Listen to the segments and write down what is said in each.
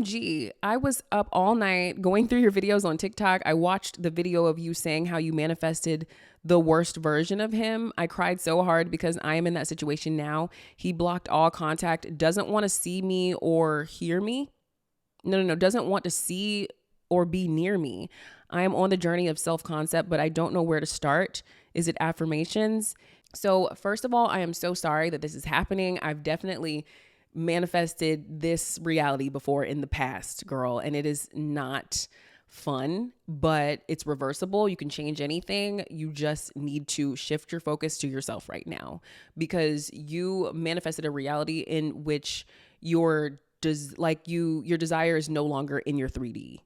OMG, I was up all night going through your videos on TikTok. I watched the video of you saying how you manifested the worst version of him. I cried so hard because I am in that situation now. He blocked all contact, doesn't want to see me or hear me. No, doesn't want to see or be near me. I am on the journey of self-concept, but I don't know where to start. Is it affirmations? So first of all, I am so sorry that this is happening. I've definitely manifested this reality before in the past, girl, and it is not fun, but it's reversible. You can change anything. You just need to shift your focus to yourself right now, because you manifested a reality in which your desire is no longer in your 3D.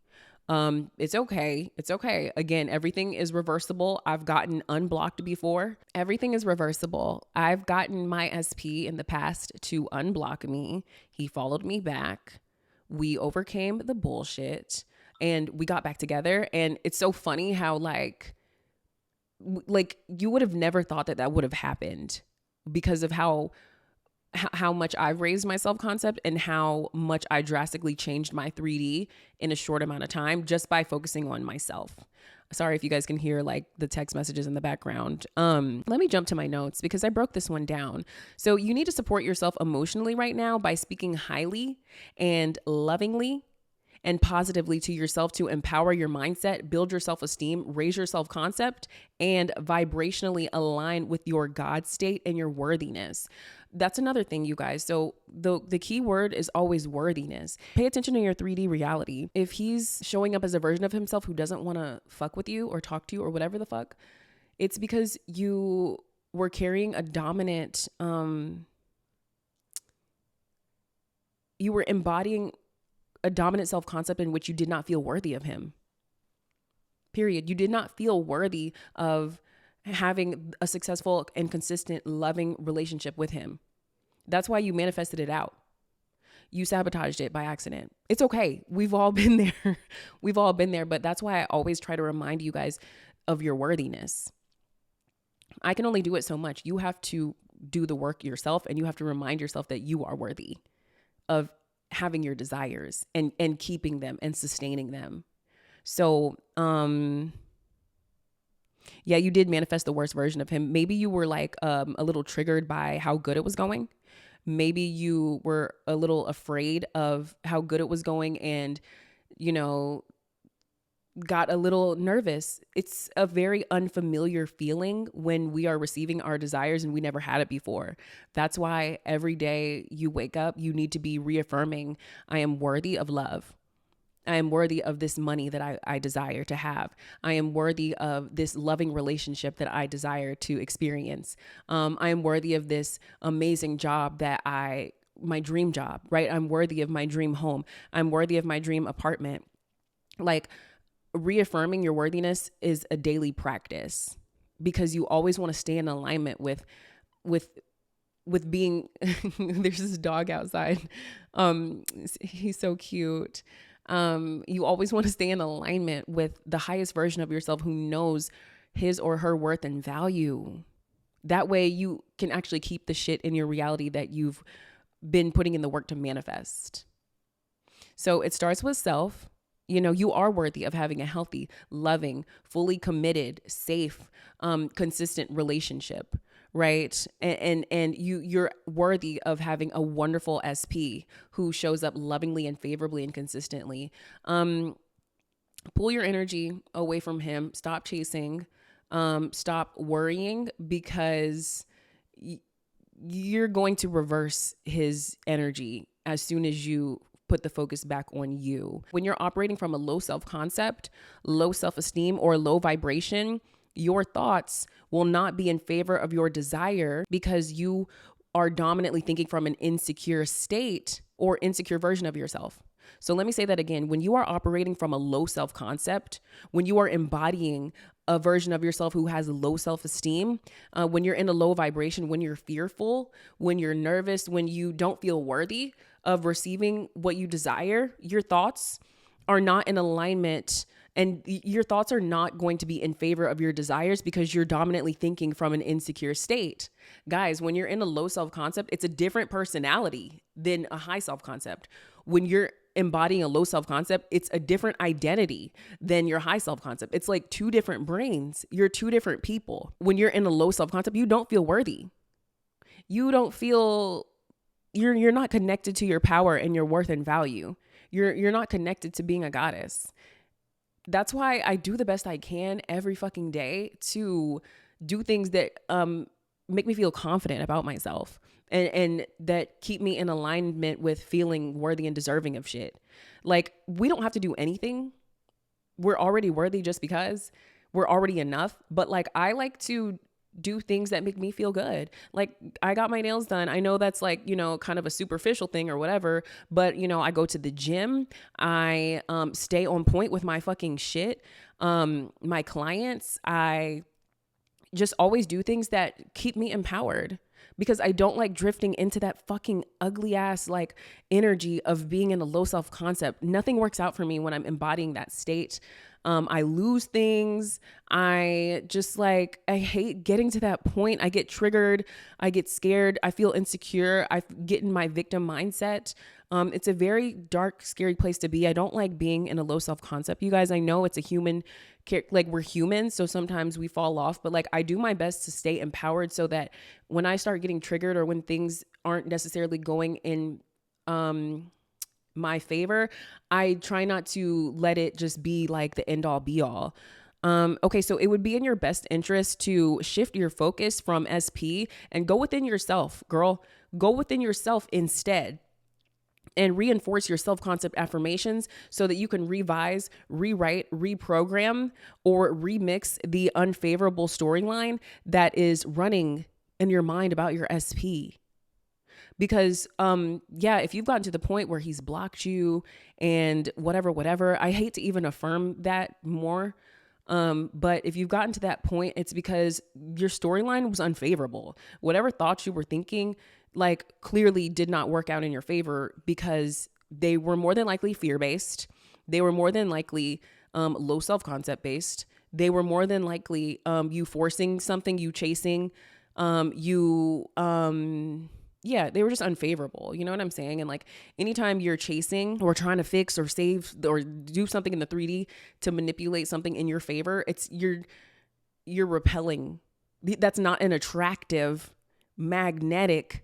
It's okay. It's okay. Again, everything is reversible. I've gotten unblocked before. Everything is reversible. I've gotten my SP in the past to unblock me. He followed me back. We overcame the bullshit and we got back together. And it's so funny how like you would have never thought that would have happened because of how much I've raised my self-concept and how much I drastically changed my 3D in a short amount of time just by focusing on myself. Sorry if you guys can hear like the text messages in the background. Let me jump to my notes because I broke this one down. So you need to support yourself emotionally right now by speaking highly and lovingly and positively to yourself to empower your mindset, build your self-esteem, raise your self-concept, and vibrationally align with your God state and your worthiness. That's another thing, you guys. So the key word is always worthiness. Pay attention to your 3D reality. If he's showing up as a version of himself who doesn't want to fuck with you or talk to you or whatever the fuck, it's because you were carrying a dominant, you were embodying a dominant self-concept in which you did not feel worthy of him. Period. You did not feel worthy of having a successful and consistent loving relationship with him. That's why you manifested it out. You sabotaged it by accident. It's okay. We've all been there. We've all been there. But that's why I always try to remind you guys of your worthiness. I can only do it so much. You have to do the work yourself, and you have to remind yourself that you are worthy of having your desires and keeping them and sustaining them. So, yeah, you did manifest the worst version of him. Maybe you were like a little triggered by how good it was going. Maybe you were a little afraid of how good it was going and, you know, got a little nervous. It's a very unfamiliar feeling when we are receiving our desires and we never had it before. That's why every day you wake up, you need to be reaffirming, I am worthy of love. I am worthy of this money that I desire to have. I am worthy of this loving relationship that I desire to experience. I am worthy of this amazing job my dream job, right? I'm worthy of my dream home. I'm worthy of my dream apartment. Like, reaffirming your worthiness is a daily practice because you always want to stay in alignment with being, there's this dog outside. He's so cute. You always want to stay in alignment with the highest version of yourself who knows his or her worth and value. That way you can actually keep the shit in your reality that you've been putting in the work to manifest. So it starts with self. You know, you are worthy of having a healthy, loving, fully committed, safe, consistent relationship, right? And you're worthy of having a wonderful SP who shows up lovingly and favorably and consistently. Pull your energy away from him. Stop chasing. Stop worrying, because you're going to reverse his energy as soon as you put the focus back on you. When you're operating from a low self-concept, low self-esteem, or low vibration, your thoughts will not be in favor of your desire because you are dominantly thinking from an insecure state or insecure version of yourself. So let me say that again. When you are operating from a low self-concept, when you are embodying a version of yourself who has low self-esteem, when you're in a low vibration, when you're fearful, when you're nervous, when you don't feel worthy of receiving what you desire, your thoughts are not in alignment, and your thoughts are not going to be in favor of your desires because you're dominantly thinking from an insecure state. Guys, when you're in a low self-concept, it's a different personality than a high self-concept. When you're embodying a low self-concept, it's a different identity than your high self-concept. It's like two different brains. You're two different people. When you're in a low self-concept, you don't feel worthy. You don't feel, you're not connected to your power and your worth and value. You're not connected to being a goddess. That's why I do the best I can every fucking day to do things that make me feel confident about myself and that keep me in alignment with feeling worthy and deserving of shit. Like, we don't have to do anything. We're already worthy just because we're already enough. But like, I like to do things that make me feel good. Like, I got my nails done. I know that's like, you know, kind of a superficial thing or whatever, but you know, I go to the gym. I stay on point with my fucking shit. My clients, I just always do things that keep me empowered, because I don't like drifting into that fucking ugly ass like energy of being in a low self-concept. Nothing works out for me when I'm embodying that state. I lose things. I just like, I hate getting to that point. I get triggered. I get scared. I feel insecure. I get in my victim mindset. It's a very dark, scary place to be. I don't like being in a low self-concept. You guys, I know it's a human, like, we're humans, so sometimes we fall off, but like, I do my best to stay empowered so that when I start getting triggered or when things aren't necessarily going in my favor, I try not to let it just be like the end all be all. Okay, so it would be in your best interest to shift your focus from SP and go within yourself, girl. Go within yourself instead, and reinforce your self-concept affirmations so that you can revise, rewrite, reprogram, or remix the unfavorable storyline that is running in your mind about your SP. Because yeah, if you've gotten to the point where he's blocked you and whatever, I hate to even affirm that more. But if you've gotten to that point, it's because your storyline was unfavorable. Whatever thoughts you were thinking, like, clearly did not work out in your favor, because they were more than likely fear-based. They were more than likely low self-concept based. They were more than likely you forcing something, you chasing, yeah, they were just unfavorable. You know what I'm saying? And like, anytime you're chasing or trying to fix or save or do something in the 3D to manipulate something in your favor, it's you're repelling. That's not an attractive, magnetic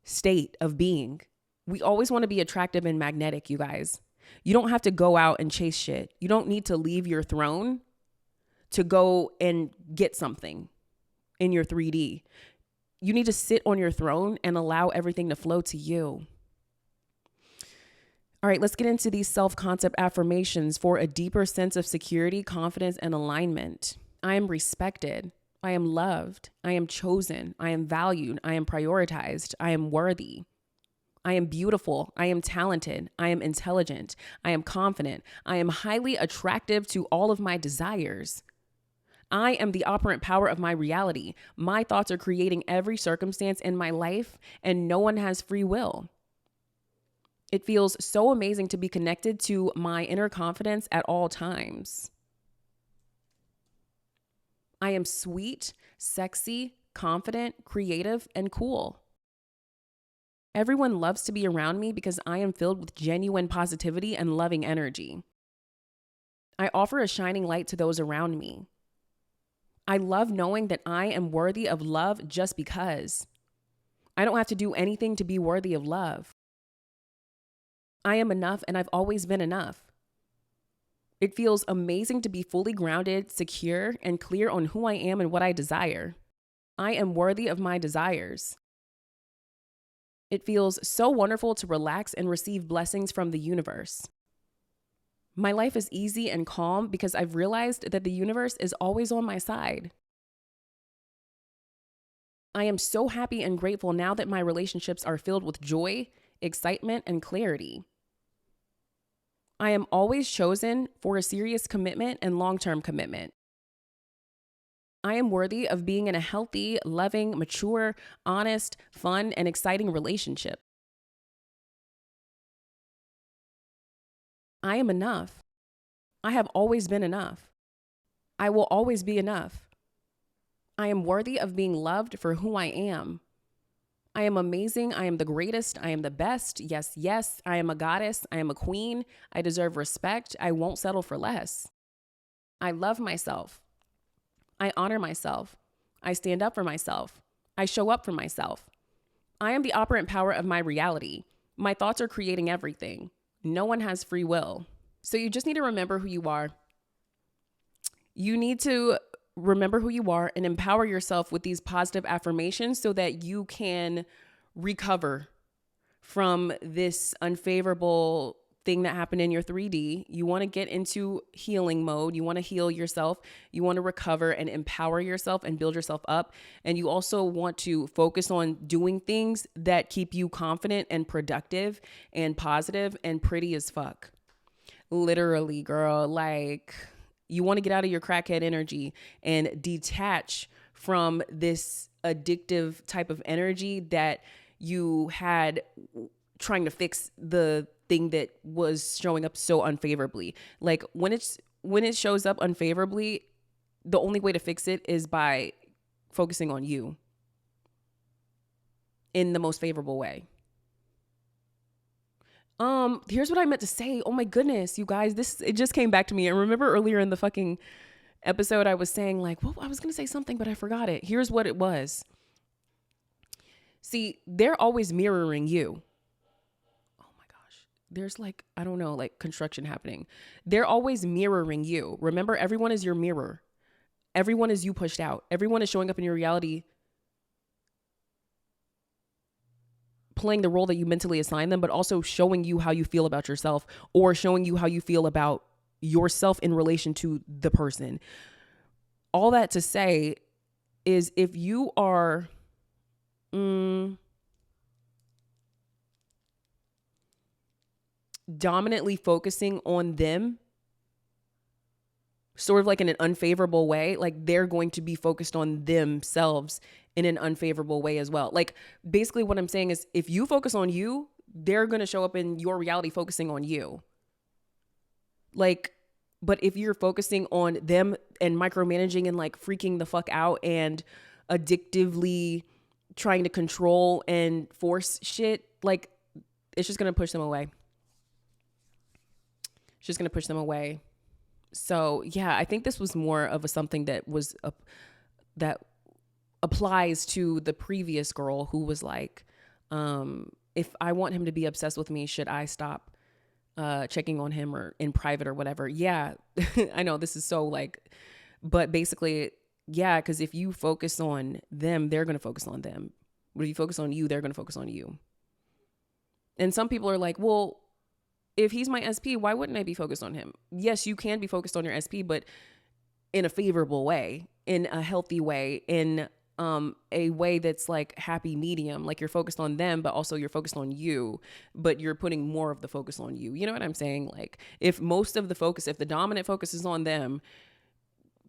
state of being. We always want to be attractive and magnetic, you guys. You don't have to go out and chase shit. You don't need to leave your throne to go and get something in your 3D. You need to sit on your throne and allow everything to flow to you. All right, let's get into these self-concept affirmations for a deeper sense of security, confidence, and alignment. I am respected. I am loved. I am chosen. I am valued. I am prioritized. I am worthy. I am beautiful. I am talented. I am intelligent. I am confident. I am highly attractive to all of my desires. I am the operant power of my reality. My thoughts are creating every circumstance in my life, and no one has free will. It feels so amazing to be connected to my inner confidence at all times. I am sweet, sexy, confident, creative, and cool. Everyone loves to be around me because I am filled with genuine positivity and loving energy. I offer a shining light to those around me. I love knowing that I am worthy of love just because. I don't have to do anything to be worthy of love. I am enough, and I've always been enough. It feels amazing to be fully grounded, secure, and clear on who I am and what I desire. I am worthy of my desires. It feels so wonderful to relax and receive blessings from the universe. My life is easy and calm because I've realized that the universe is always on my side. I am so happy and grateful now that my relationships are filled with joy, excitement, and clarity. I am always chosen for a serious commitment and long-term commitment. I am worthy of being in a healthy, loving, mature, honest, fun, and exciting relationship. I am enough. I have always been enough. I will always be enough. I am worthy of being loved for who I am. I am amazing. I am the greatest. I am the best. Yes, yes. I am a goddess. I am a queen. I deserve respect. I won't settle for less. I love myself. I honor myself. I stand up for myself. I show up for myself. I am the operant power of my reality. My thoughts are creating everything. No one has free will. So you just need to remember who you are. You need to remember who you are and empower yourself with these positive affirmations so that you can recover from this unfavorable thing that happened in your 3D. You want to get into healing mode. You want to heal yourself. You want to recover and empower yourself and build yourself up. And you also want to focus on doing things that keep you confident and productive and positive and pretty as fuck. Literally, girl, like you want to get out of your crackhead energy and detach from this addictive type of energy that you had trying to fix the thing that was showing up so unfavorably. Like when it shows up unfavorably, the only way to fix it is by focusing on you in the most favorable way. Here's what I meant to say. Oh my goodness, you guys, it just came back to me. I remember earlier in the fucking episode, I was saying like, well, I was going to say something, but I forgot it. Here's what it was. See, they're always mirroring you. Oh my gosh. There's like, I don't know, like construction happening. They're always mirroring you. Remember, everyone is your mirror. Everyone is you pushed out. Everyone is showing up in your reality, playing the role that you mentally assign them, but also showing you how you feel about yourself or showing you how you feel about yourself in relation to the person. All that to say is if you are dominantly focusing on them, sort of like in an unfavorable way, like they're going to be focused on themselves in an unfavorable way as well. Like basically what I'm saying is if you focus on you, they're going to show up in your reality focusing on you. Like, but if you're focusing on them and micromanaging and like freaking the fuck out and addictively trying to control and force shit, like it's just going to push them away. It's just going to push them away. So yeah, I think this was more of something that was that applies to the previous girl who was like, if I want him to be obsessed with me, should I stop checking on him or in private or whatever? Yeah, I know this is so like, but basically, yeah, because if you focus on them, they're going to focus on them. But if you focus on you, they're going to focus on you. And some people are like, well, if he's my SP, why wouldn't I be focused on him? Yes, you can be focused on your SP, but in a favorable way, in a healthy way, in a way that's like happy medium. Like you're focused on them, but also you're focused on you, but you're putting more of the focus on you. You know what I'm saying? Like if most of the focus, if the dominant focus is on them,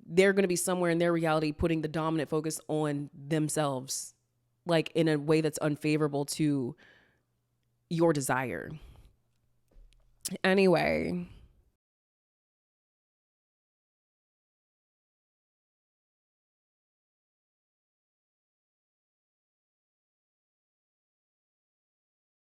they're going to be somewhere in their reality putting the dominant focus on themselves, like in a way that's unfavorable to your desire. Anyway,